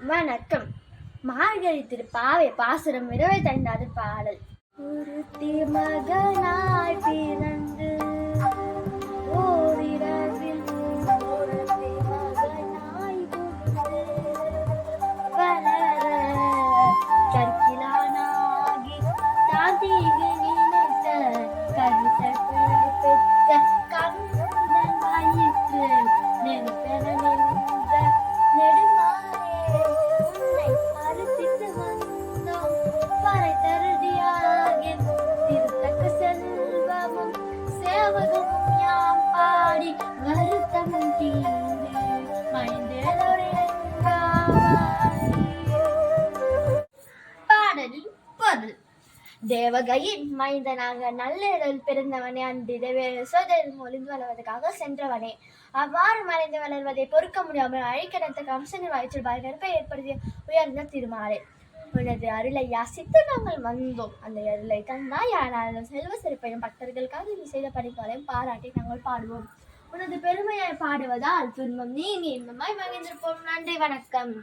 வணக்கம். மார்கழி திருப்பாவை பாசுரம் 25வது பாடல். ஒருத்தி மகனாய் பிறந்து ஓரிரவில் ஒருத்தி மகனாய் வளர கற்கிலானாகி தாதிகு நினைத்த கருத்தட்டு பெற்ற கண்ணன் வயிற்று நெருப்பென நின்ற நெடுமாறே உன்னை அறுத்திட்டு வந்தோம் வரை தருதியாகி திருத்தக்க செல்வமும் சேவகமும் யாம் பாடி வருத்தம் தீர்ந்து மைந்தேலோடைய பாடலின் பொருள். தேவகையின் மைந்தனாக நல்லிடல் பிறந்தவனே, அன்று சோதரில் ஒளிந்து வளர்வதற்காக சென்றவனே, அவ்வாறு மறைந்து வளர்வதை பொறுக்க முடியாமல் அழிக்கடத்த கம்சனின் வயிற்றில் பயங்கரப்பை ஏற்படுத்திய உயர்ந்த திருமாலே, உனது அருளை யாசித்து நாங்கள் வந்தோம். அந்த அருளை தந்தாய், ஆனாலும் செல்வ சிறப்பையும் பக்தர்களுக்காக நீ செய்த பணிகளையும் பாராட்டி நாங்கள் பாடுவோம். உனது பெருமையை பாடுவதால் துன்பம் நீங்கி இன்பமாய் மகிழ்ந்திருப்போம். நன்றி, வணக்கம்.